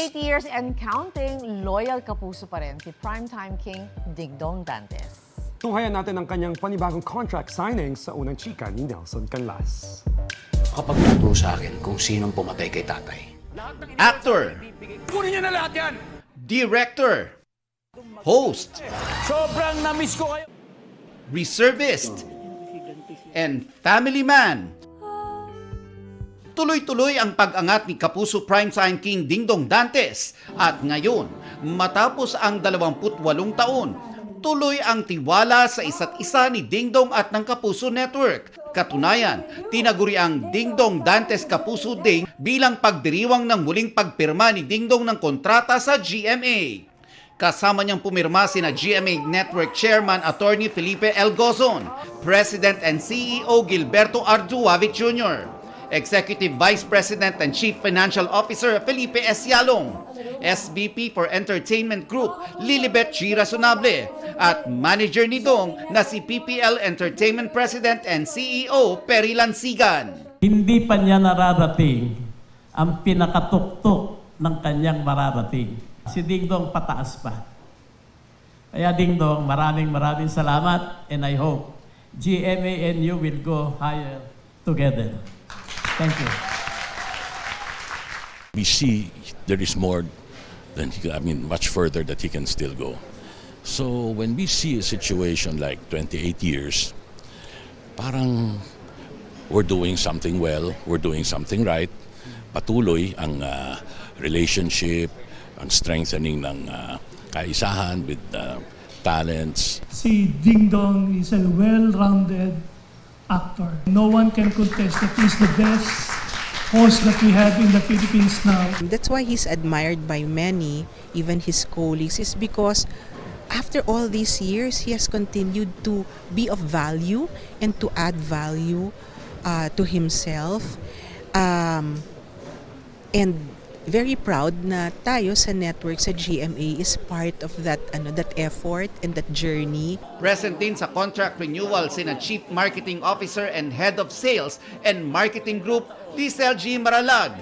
28 years and counting, loyal kapuso pa rin si primetime king Dingdong Dantes. Tunghayan natin ang kanyang panibagong contract signing sa unang chika ni Nelson Canlas. Kapag totoo sa akin kung sinong pumatay kay tatay. Actor. Kunin niyo na lahat yan! Director. Host. Sobrang na-miss ko kayo! Reservist. And family man. Tuloy-tuloy ang pag-angat ni Kapuso Primetime King Dingdong Dantes. At ngayon, matapos ang 28 taon, tuloy ang tiwala sa isa't isa ni Dingdong at ng Kapuso Network. Katunayan, tinaguri ang Dingdong Dantes Kapuso Ding bilang pagdiriwang ng muling pagpirma ni Dingdong ng kontrata sa GMA. Kasama niyang pumirma sina GMA Network Chairman Attorney Felipe L. Gozon, President and CEO Gilberto Arduavit Jr., Executive Vice President and Chief Financial Officer Felipe S. Yalong, SVP for Entertainment Group Lilibet G. Razonable, at manager ni Dong na si PPL Entertainment President and CEO Perry Lansigan. Hindi pa niya nararating ang pinakatuktok ng kanyang mararating. Si Dingdong pataas pa. Kaya Dingdong, maraming salamat, and I hope GMA and you will go higher together. Thank you. We see there is more than much further that he can still go. So when we see a situation like 28 years, parang we're doing something well, we're doing something right. Patuloy ang relationship, ang strengthening ng kaisahan with talents. Si Dingdong is a well-rounded actor. No one can contest that he's the best host that we have in the Philippines now. That's why he's admired by many, even his colleagues, is because after all these years, he has continued to be of value and to add value to himself. And very proud na tayo sa network, sa GMA, is part of that that effort and that journey. Present din sa contract renewal sina Chief Marketing Officer and Head of Sales and Marketing Group Lizelle G. Maralag,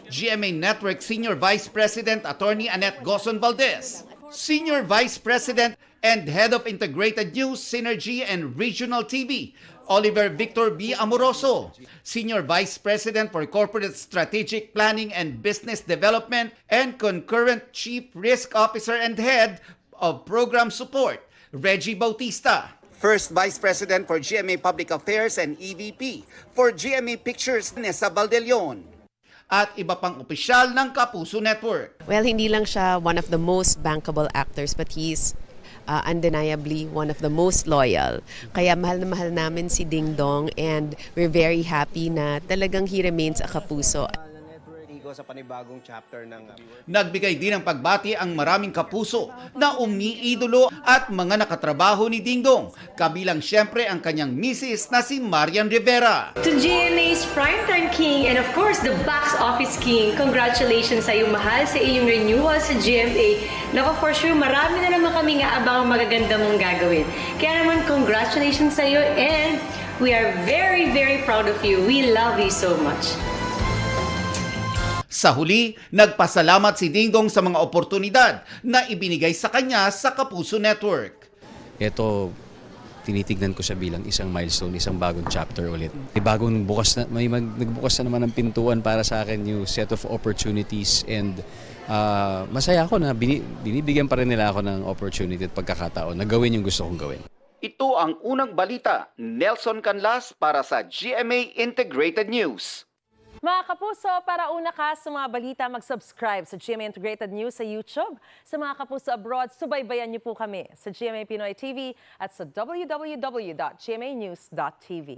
GMA Network Senior Vice President Attorney Annette Gozon Valdez, Senior Vice President and Head of Integrated News, Synergy and Regional TV, Oliver Victor B. Amoroso, Senior Vice President for Corporate Strategic Planning and Business Development and Concurrent Chief Risk Officer and Head of Program Support, Reggie Bautista. First Vice President for GMA Public Affairs and EVP for GMA Pictures, Nessa Baldelion. At iba pang opisyal ng Kapuso Network. Well, hindi lang siya one of the most bankable actors, but he's undeniably one of the most loyal. Kaya mahal na mahal namin si Dingdong, and we're very happy na talagang he remains a kapuso. Sa panibagong chapter ng Nagbigay din ng pagbati ang maraming kapuso na umiidolo at mga nakatrabaho ni Dingdong, kabilang siyempre ang kanyang misis na si Marian Rivera. To GMA's Primetime King and of course the Box Office King, congratulations sa iyong mahal sa iyong renewal sa GMA. Nako, for sure, marami na naman kaming aabang magaganda mong gagawin. Kaya naman, congratulations sa iyo, and we are very, very proud of you. We love you so much. Sa huli, nagpasalamat si Dingdong sa mga oportunidad na ibinigay sa kanya sa Kapuso Network. Ito, tinitignan ko siya bilang isang milestone, isang bagong chapter ulit. Nagbukas na naman ang pintuan para sa akin, new set of opportunities, and masaya ako na binibigyan pa rin nila ako ng opportunity at pagkakataon na gawin yung gusto kong gawin. Ito ang unang balita, Nelson Canlas para sa GMA Integrated News. Mga kapuso, para una ka sa mga balita, mag-subscribe sa GMA Integrated News sa YouTube. Sa mga kapuso abroad, subaybayan niyo po kami sa GMA Pinoy TV at sa www.gmanews.tv.